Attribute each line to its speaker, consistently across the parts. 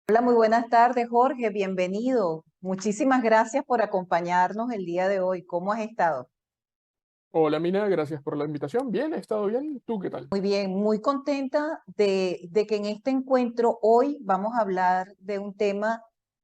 Speaker 1: Hola, muy buenas tardes, Jorge. Bienvenido. Muchísimas gracias por acompañarnos el día de hoy. ¿Cómo has estado?
Speaker 2: Hola Mina, gracias por la invitación. Bien, he estado bien. ¿Tú qué tal?
Speaker 1: Muy bien, muy contenta de que en este encuentro hoy vamos a hablar de un tema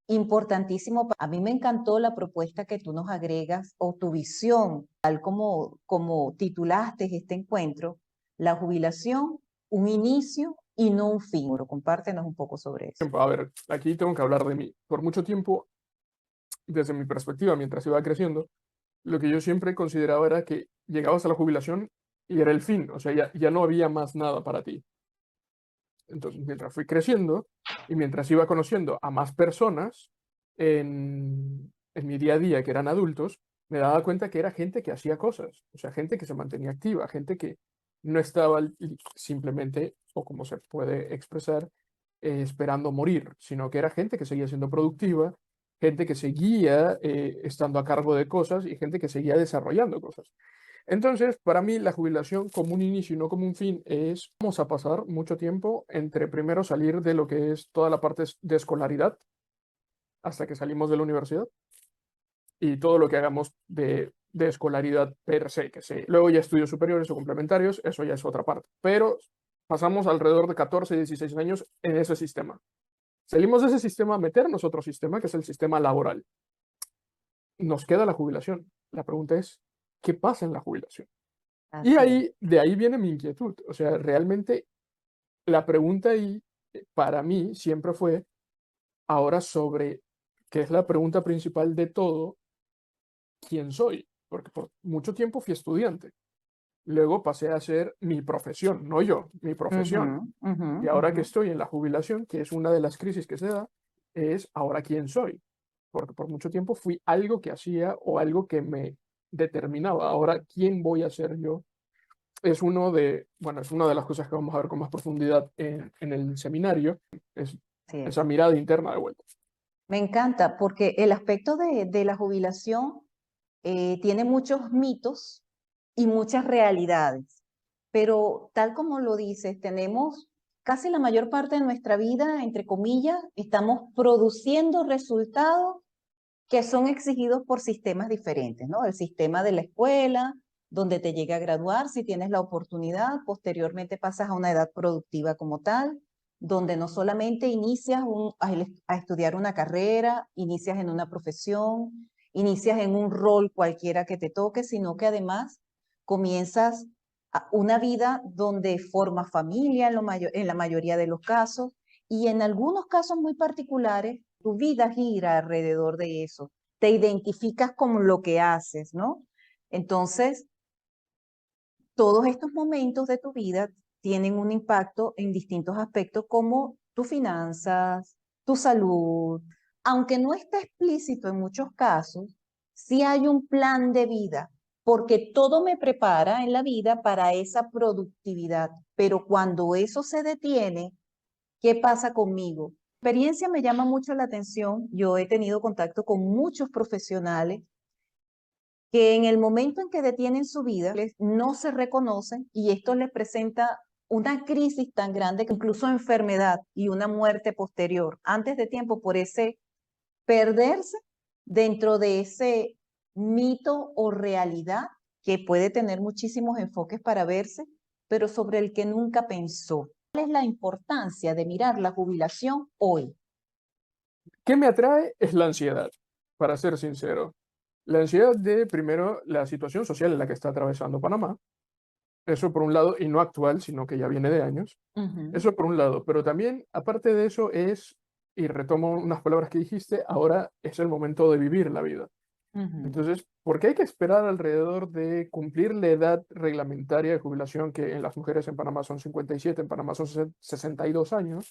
Speaker 1: importantísimo. A mí me encantó la propuesta que tú nos agregas o tu visión, tal como titulaste este encuentro, la jubilación, un inicio y no un fin. Pero compártenos un poco sobre eso.
Speaker 2: A ver, aquí tengo que hablar de mí. Por mucho tiempo, desde mi perspectiva, mientras iba creciendo, lo que yo siempre consideraba era que llegabas a la jubilación y era el fin, o sea, ya no había más nada para ti. Entonces, mientras fui creciendo y mientras iba conociendo a más personas en mi día a día que eran adultos, me daba cuenta que era gente que hacía cosas, o sea, gente que se mantenía activa, gente que no estaba simplemente, o como se puede expresar, esperando morir, sino que era gente que seguía siendo productiva, gente que seguía estando a cargo de cosas y gente que seguía desarrollando cosas. Entonces, para mí, la jubilación como un inicio y no como un fin es, vamos a pasar mucho tiempo entre primero salir de lo que es toda la parte de escolaridad hasta que salimos de la universidad y todo lo que hagamos de escolaridad per se, que sí. Luego ya estudios superiores o complementarios, eso ya es otra parte. Pero pasamos alrededor de 14, 16 años en ese sistema. Salimos de ese sistema a meternos a otro sistema, que es el sistema laboral. Nos queda la jubilación. La pregunta es, ¿qué pasa en la jubilación? Y
Speaker 1: Así es.
Speaker 2: ahí, de ahí viene mi inquietud. O sea, realmente la pregunta ahí para mí siempre fue ahora sobre, que es la pregunta principal de todo, ¿quién soy? Porque por mucho tiempo fui estudiante. Luego pasé a ser mi profesión, no yo, mi
Speaker 1: Ujú,
Speaker 2: profesión.
Speaker 1: ujú,
Speaker 2: Y ahora
Speaker 1: ujú.
Speaker 2: que estoy en la jubilación, que es una de las crisis que se da, es ahora quién soy. Porque por mucho tiempo fui algo que hacía o algo que me determinaba. Ahora, ¿quién voy a ser yo? Es bueno, es una de las cosas que vamos a ver con más profundidad en el seminario, es
Speaker 1: Así es.
Speaker 2: esa mirada interna de vuelta.
Speaker 1: Me encanta porque el aspecto de la jubilación tiene muchos mitos y muchas realidades, pero tal como lo dices, tenemos casi la mayor parte de nuestra vida, entre comillas, estamos produciendo resultados que son exigidos por sistemas diferentes, ¿no? El sistema de la escuela, donde te llega a graduar, si tienes la oportunidad, posteriormente pasas a una edad productiva como tal, donde no solamente inicias a estudiar una carrera, inicias en una profesión, inicias en un rol cualquiera que te toque, sino que además comienzas una vida donde formas familia en la mayoría de los casos y en algunos casos muy particulares tu vida gira alrededor de eso, te identificas con lo que haces, ¿no? Entonces, todos estos momentos de tu vida tienen un impacto en distintos aspectos como tus finanzas, tu salud, aunque no esté explícito en muchos casos, sí hay un plan de vida, porque todo me prepara en la vida para esa productividad, pero cuando eso se detiene, ¿qué pasa conmigo? La experiencia me llama mucho la atención. Yo he tenido contacto con muchos profesionales que en el momento en que detienen su vida no se reconocen y esto les presenta una crisis tan grande que incluso enfermedad y una muerte posterior antes de tiempo por ese perderse dentro de ese mito o realidad que puede tener muchísimos enfoques para verse, pero sobre el que nunca pensó. ¿Cuál es la importancia de mirar la jubilación hoy?
Speaker 2: ¿Qué me atrae? Es la ansiedad, para ser sincero. La ansiedad de, primero, la situación social en la que está atravesando Panamá, eso por un lado, y no actual, sino que ya viene de años.
Speaker 1: Ujú,
Speaker 2: Eso por un lado, pero también, aparte de eso, y retomo unas palabras que dijiste, ahora es el momento de vivir la vida.
Speaker 1: ujú.
Speaker 2: Entonces, ¿por qué hay que esperar alrededor de cumplir la edad reglamentaria de jubilación, que en las mujeres en Panamá son 57, en Panamá son 62 años?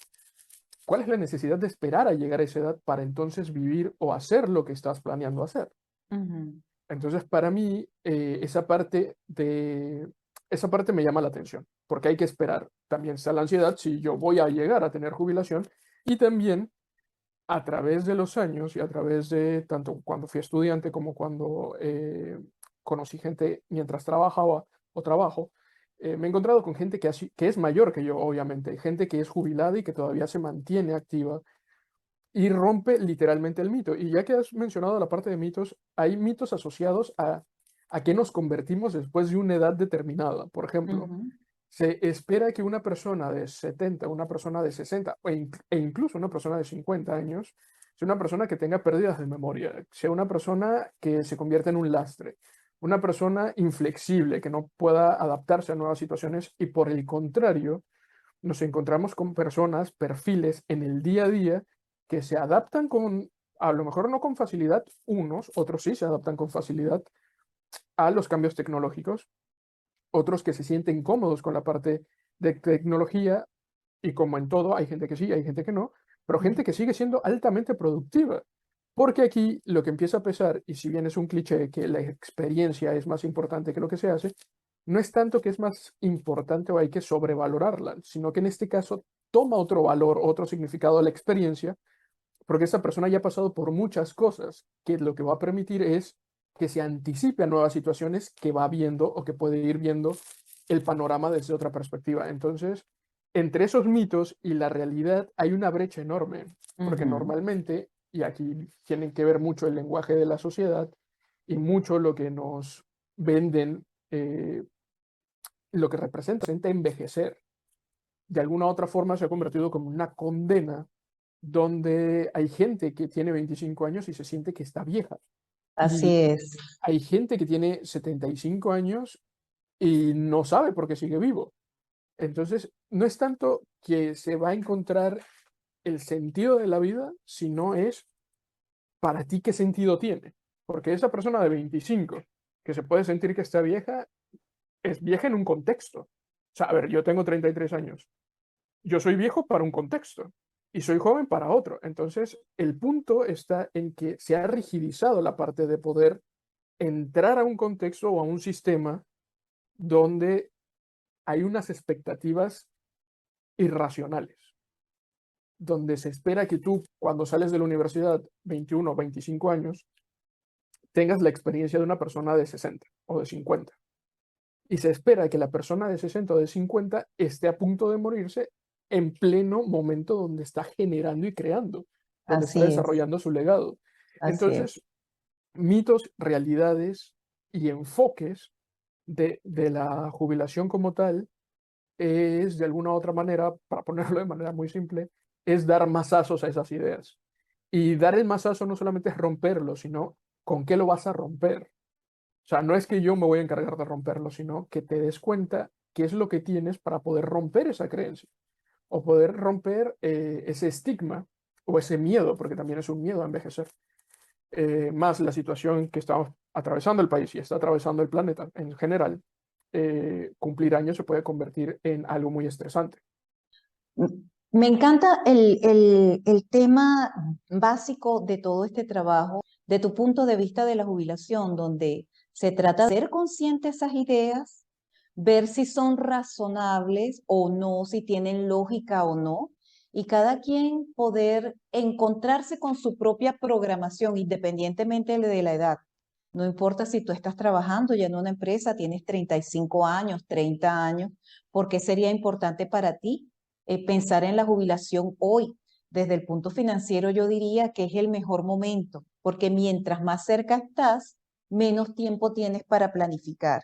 Speaker 2: ¿Cuál es la necesidad de esperar a llegar a esa edad para entonces vivir o hacer lo que estás planeando hacer?
Speaker 1: Ujú.
Speaker 2: Entonces, para mí, esa parte me llama la atención, porque hay que esperar. También está la ansiedad si yo voy a llegar a tener jubilación y también a través de los años y a través de tanto cuando fui estudiante como cuando conocí gente mientras trabajaba o trabajo, me he encontrado con gente que es mayor que yo, obviamente, gente que es jubilada y que todavía se mantiene activa y rompe literalmente el mito. Y ya que has mencionado la parte de mitos, hay mitos asociados a qué nos convertimos después de una edad determinada. Por ejemplo,
Speaker 1: Ujú.
Speaker 2: se espera que una persona de 70, una persona de 60 e incluso una persona de 50 años sea una persona que tenga pérdidas de memoria, sea una persona que se convierta en un lastre, una persona inflexible que no pueda adaptarse a nuevas situaciones y por el contrario, nos encontramos con personas, perfiles en el día a día que se adaptan con, a lo mejor no con facilidad, unos, otros sí se adaptan con facilidad a los cambios tecnológicos, otros que se sienten cómodos con la parte de tecnología y como en todo, hay gente que sí, hay gente que no, pero gente que sigue siendo altamente productiva. Porque aquí lo que empieza a pesar, y si bien es un cliché que la experiencia es más importante que lo que se hace, no es tanto que es más importante o hay que sobrevalorarla, sino que en este caso toma otro valor, otro significado a la experiencia, porque esta persona ya ha pasado por muchas cosas, que lo que va a permitir es que se anticipe a nuevas situaciones que va viendo o que puede ir viendo el panorama desde otra perspectiva. Entonces, entre esos mitos y la realidad hay una brecha enorme, porque
Speaker 1: Ujú.
Speaker 2: normalmente, y aquí tienen que ver mucho el lenguaje de la sociedad y mucho lo que nos venden, lo que representa envejecer, de alguna u otra forma se ha convertido como una condena donde hay gente que tiene 25 años y se siente que está vieja.
Speaker 1: Así
Speaker 2: Y
Speaker 1: es,
Speaker 2: hay gente que tiene 75 años y no sabe por qué sigue vivo. Entonces, no es tanto que se va a encontrar el sentido de la vida, sino es para ti qué sentido tiene. Porque esa persona de 25 que se puede sentir que está vieja, es vieja en un contexto. O sea, a ver, yo tengo 33 años. Yo soy viejo para un contexto y soy joven para otro. Entonces, el punto está en que se ha rigidizado la parte de poder entrar a un contexto o a un sistema donde hay unas expectativas irracionales, donde se espera que tú, cuando sales de la universidad, 21 o 25 años, tengas la experiencia de una persona de 60 o de 50. Y se espera que la persona de 60 o de 50 esté a punto de morirse en pleno momento donde está generando y creando, donde está
Speaker 1: así es,
Speaker 2: desarrollando su legado.
Speaker 1: así es.
Speaker 2: Entonces, mitos, realidades y enfoques de la jubilación como tal es, de alguna u otra manera, para ponerlo de manera muy simple, es dar masazos a esas ideas. Y dar el mazazo no solamente es romperlo, sino con qué lo vas a romper. O sea, no es que yo me voy a encargar de romperlo, sino que te des cuenta qué es lo que tienes para poder romper esa creencia o poder romper ese estigma o ese miedo, porque también es un miedo a envejecer, más la situación que estamos atravesando el país y está atravesando el planeta en general, cumplir años se puede convertir en algo muy estresante.
Speaker 1: Me encanta el tema básico de todo este trabajo, de tu punto de vista de la jubilación, donde se trata de ser consciente de esas ideas, ver si son razonables o no, si tienen lógica o no, y cada quien poder encontrarse con su propia programación, independientemente de la edad. No importa si tú estás trabajando ya en una empresa, tienes 35 años, 30 años, ¿por qué sería importante para ti pensar en la jubilación hoy? Desde el punto financiero yo diría que es el mejor momento, porque mientras más cerca estás, menos tiempo tienes para planificar.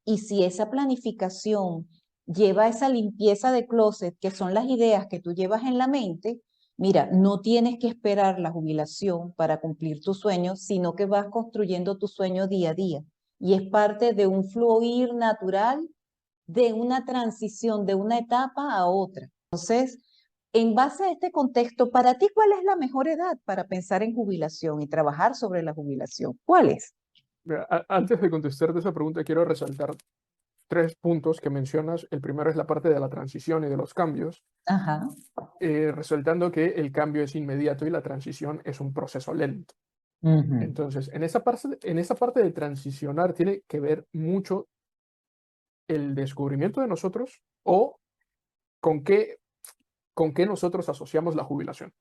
Speaker 1: Y si esa planificación lleva a esa limpieza de closet, que son las ideas que tú llevas en la mente, mira, no tienes que esperar la jubilación para cumplir tus sueños, sino que vas construyendo tu sueño día a día. Y es parte de un fluir natural, de una transición de una etapa a otra. Entonces, en base a este contexto, para ti, ¿cuál es la mejor edad para pensar en jubilación y trabajar sobre la jubilación? ¿Cuál es?
Speaker 2: Mira, antes de contestarte esa pregunta, quiero resaltar tres puntos que mencionas. El primero es la parte de la transición y de los cambios,
Speaker 1: Ajá.
Speaker 2: resaltando que el cambio es inmediato y la transición es un proceso lento.
Speaker 1: Ujú.
Speaker 2: Entonces, en esa parte de transicionar tiene que ver mucho el descubrimiento de nosotros o con con qué nosotros asociamos la jubilación.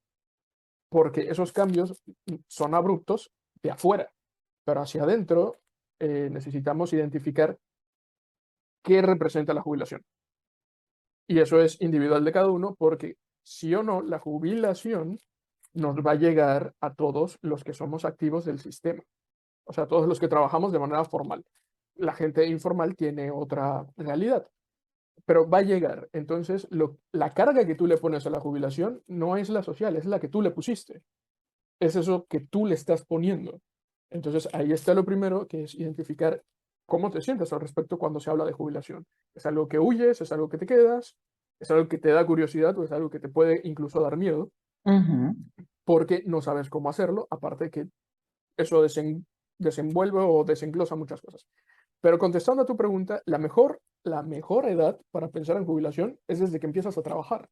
Speaker 2: Porque esos cambios son abruptos de afuera, pero hacia adentro necesitamos identificar qué representa la jubilación. Y eso es individual de cada uno porque sí o no, la jubilación nos va a llegar a todos los que somos activos del sistema, o sea, todos los que trabajamos de manera formal. La gente informal tiene otra realidad, pero va a llegar. Entonces, la carga que tú le pones a la jubilación no es la social, es la que tú le pusiste. Es eso que tú le estás poniendo. Entonces, ahí está lo primero, que es identificar cómo te sientes al respecto cuando se habla de jubilación. ¿Es algo que huyes? ¿Es algo que te quedas? ¿Es algo que te da curiosidad o es algo que te puede incluso dar miedo?
Speaker 1: Ujú,
Speaker 2: Porque no sabes cómo hacerlo, aparte que eso desenvuelve o desenglosa muchas cosas. Pero contestando a tu pregunta, la mejor edad para pensar en jubilación es desde que empiezas a trabajar.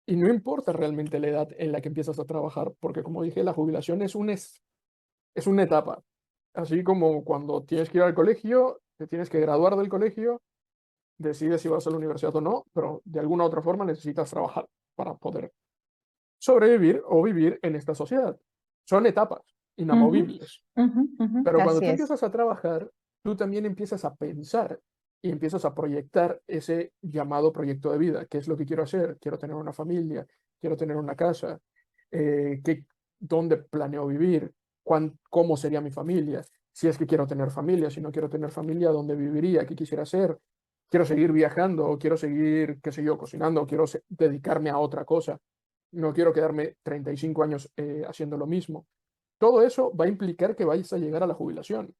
Speaker 2: Y no importa realmente la edad en la que empiezas a trabajar, porque como dije, la jubilación es una etapa. Así como cuando tienes que ir al colegio, te tienes que graduar del colegio, decides si vas a la universidad o no, pero de alguna u otra forma necesitas trabajar para poder sobrevivir o vivir en esta sociedad. Son etapas
Speaker 1: ujú,
Speaker 2: inamovibles.
Speaker 1: ujú, ujú,
Speaker 2: Pero cuando
Speaker 1: así
Speaker 2: tú
Speaker 1: es.
Speaker 2: empiezas a trabajar, tú también empiezas a pensar y empiezas a proyectar ese llamado proyecto de vida. ¿Qué es lo que quiero hacer? Quiero tener una familia, quiero tener una casa, dónde planeo vivir, cómo sería mi familia, si es que quiero tener familia, si no quiero tener familia, dónde viviría, qué quisiera hacer. Quiero seguir viajando, o quiero seguir, qué sé yo, cocinando, o quiero dedicarme a otra cosa. No quiero quedarme 35 años haciendo lo mismo. Todo eso va a implicar que vayas a llegar a la jubilación,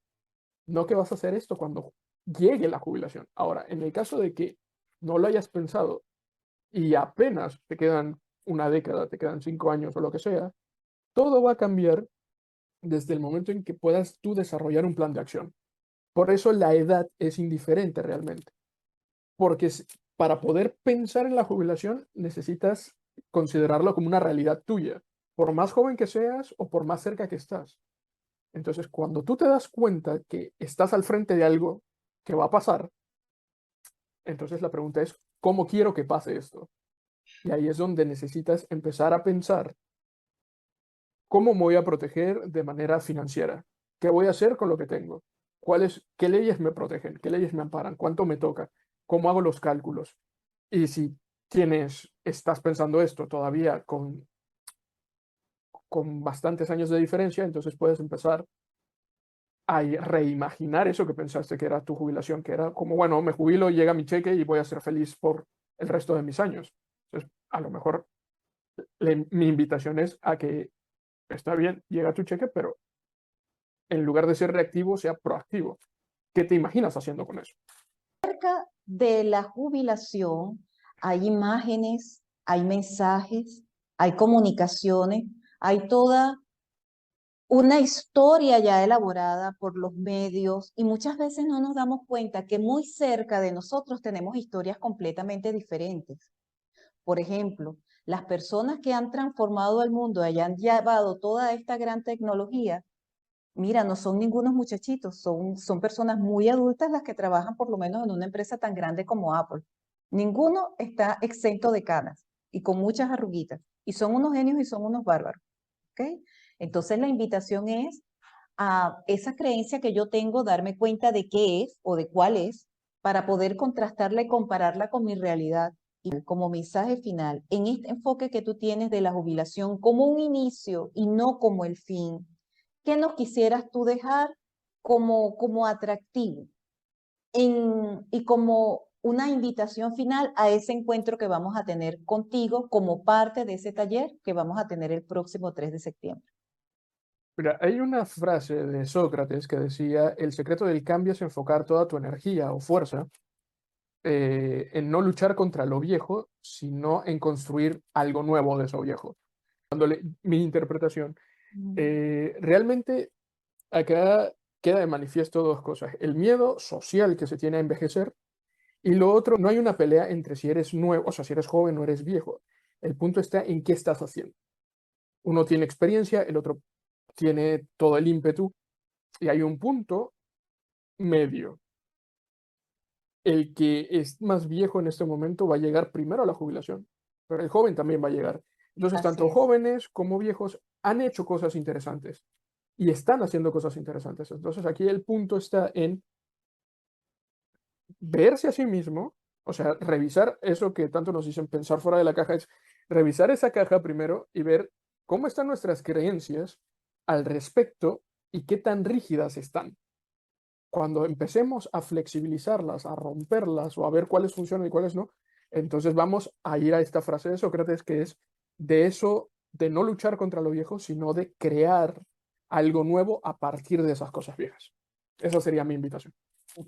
Speaker 2: no que vas a hacer esto cuando llegue la jubilación. Ahora, en el caso de que no lo hayas pensado y apenas te quedan una década, te quedan 5 años o lo que sea, todo va a cambiar desde el momento en que puedas tú desarrollar un plan de acción. Por eso la edad es indiferente realmente, porque para poder pensar en la jubilación necesitas considerarlo como una realidad tuya, por más joven que seas o por más cerca que estás. Entonces, cuando tú te das cuenta que estás al frente de algo que va a pasar, entonces la pregunta es, ¿cómo quiero que pase esto? Y ahí es donde necesitas empezar a pensar, ¿cómo me voy a proteger de manera financiera? ¿Qué voy a hacer con lo que tengo? ¿Qué leyes me protegen? ¿Qué leyes me amparan? ¿Cuánto me toca? ¿Cómo hago los cálculos? Y si estás pensando esto todavía con bastantes años de diferencia, entonces puedes empezar a reimaginar eso que pensaste que era tu jubilación, que era como, bueno, me jubilo, llega mi cheque y voy a ser feliz por el resto de mis años. Entonces, a lo mejor mi invitación es a que está bien, llega tu cheque, pero en lugar de ser reactivo, sea proactivo. ¿Qué te imaginas haciendo con eso?
Speaker 1: De la jubilación hay imágenes, hay mensajes, hay comunicaciones, hay toda una historia ya elaborada por los medios y muchas veces no nos damos cuenta que muy cerca de nosotros tenemos historias completamente diferentes. Por ejemplo, las personas que han transformado el mundo y han llevado toda esta gran tecnología, mira, no son ningunos muchachitos, son personas muy adultas las que trabajan por lo menos en una empresa tan grande como Apple. Ninguno está exento de canas y con muchas arruguitas. Y son unos genios y son unos bárbaros. ¿Ok? Entonces la invitación es a esa creencia que yo tengo, darme cuenta de qué es o de cuál es, para poder contrastarla y compararla con mi realidad. Y como mensaje final, en este enfoque que tú tienes de la jubilación como un inicio y no como el fin, ¿qué nos quisieras tú dejar como atractivo y como una invitación final a ese encuentro que vamos a tener contigo como parte de ese taller que vamos a tener el próximo 3 de septiembre?
Speaker 2: Mira, hay una frase de Sócrates que decía, el secreto del cambio es enfocar toda tu energía o fuerza en no luchar contra lo viejo, sino en construir algo nuevo de eso viejo. Mi interpretación, realmente acá queda de manifiesto dos cosas. El miedo social que se tiene a envejecer y lo otro, no hay una pelea entre si eres nuevo, o sea, si eres joven o eres viejo. El punto está en qué estás haciendo. Uno tiene experiencia, el otro tiene todo el ímpetu y hay un punto medio. El que es más viejo en este momento va a llegar primero a la jubilación, pero el joven también va a llegar. Entonces,
Speaker 1: Así
Speaker 2: tanto
Speaker 1: es.
Speaker 2: jóvenes como viejos han hecho cosas interesantes y están haciendo cosas interesantes. Entonces, aquí el punto está en verse a sí mismo, o sea, revisar eso que tanto nos dicen pensar fuera de la caja, es revisar esa caja primero y ver cómo están nuestras creencias al respecto y qué tan rígidas están. Cuando empecemos a flexibilizarlas, a romperlas o a ver cuáles funcionan y cuáles no, entonces vamos a ir a esta frase de Sócrates que es de eso, de no luchar contra lo viejo, sino de crear algo nuevo a partir de esas cosas viejas. Esa sería mi invitación.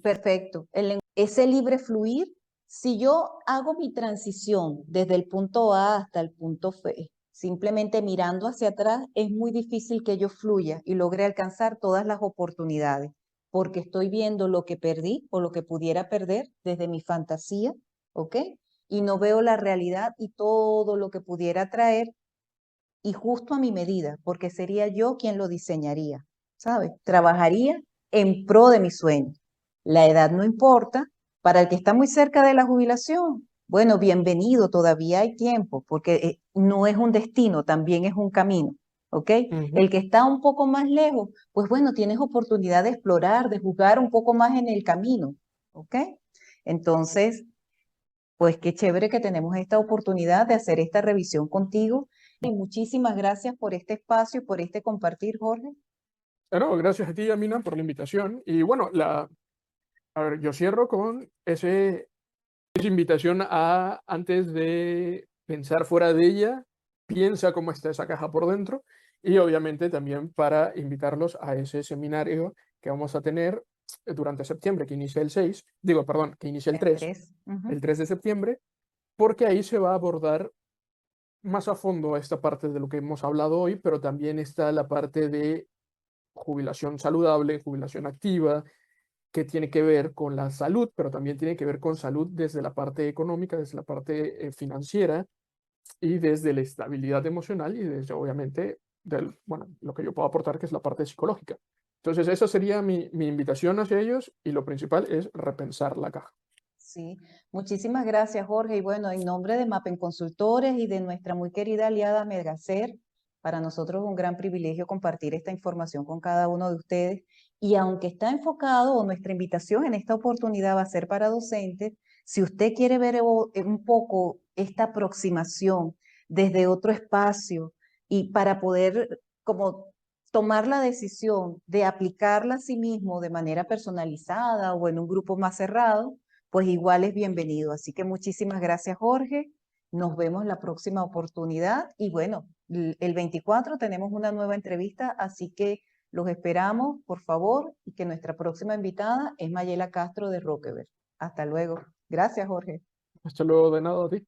Speaker 1: Perfecto. Ese libre fluir, si yo hago mi transición desde el punto A hasta el punto F, simplemente mirando hacia atrás, es muy difícil que yo fluya y logre alcanzar todas las oportunidades, porque estoy viendo lo que perdí o lo que pudiera perder desde mi fantasía, ¿ok? Y no veo la realidad y todo lo que pudiera traer y justo a mi medida, porque sería yo quien lo diseñaría, ¿sabes? Trabajaría en pro de mi sueño. La edad no importa. Para el que está muy cerca de la jubilación, bueno, bienvenido, todavía hay tiempo, porque no es un destino, también es un camino, ¿ok?
Speaker 2: Ujú.
Speaker 1: El que está un poco más lejos, pues bueno, tienes oportunidad de explorar, de jugar un poco más en el camino, ¿ok? Entonces, pues qué chévere que tenemos esta oportunidad de hacer esta revisión contigo. Y muchísimas gracias por este espacio y por este compartir, Jorge.
Speaker 2: No, gracias a ti, Amina, por la invitación. Y bueno, a ver, yo cierro con esa invitación a, antes de pensar fuera de ella, piensa cómo está esa caja por dentro y obviamente también para invitarlos a ese seminario que vamos a tener durante septiembre, que inicia el 6, digo, perdón, que inicia
Speaker 1: El 3.
Speaker 2: el 3 de septiembre, porque ahí se va a abordar más a fondo esta parte de lo que hemos hablado hoy, pero también está la parte de jubilación saludable, jubilación activa, que tiene que ver con la salud, pero también tiene que ver con salud desde la parte económica, desde la parte financiera y desde la estabilidad emocional y desde, obviamente, bueno, lo que yo puedo aportar, que es la parte psicológica. Entonces, esa sería mi invitación hacia ellos y lo principal es repensar la caja.
Speaker 1: Sí, muchísimas gracias, Jorge. Y bueno, en nombre de Mapen Consultores y de nuestra muy querida aliada Medgacer, para nosotros es un gran privilegio compartir esta información con cada uno de ustedes. Y aunque está enfocado, o nuestra invitación en esta oportunidad va a ser para docentes, si usted quiere ver un poco esta aproximación desde otro espacio y para poder como tomar la decisión de aplicarla a sí mismo de manera personalizada o en un grupo más cerrado, pues igual es bienvenido. Así que muchísimas gracias, Jorge. Nos vemos la próxima oportunidad y bueno, el 24 tenemos una nueva entrevista, así que los esperamos, por favor, y que nuestra próxima invitada es Mayela Castro de Roquever. Hasta luego. Gracias, Jorge.
Speaker 2: Hasta luego, de nada a ti.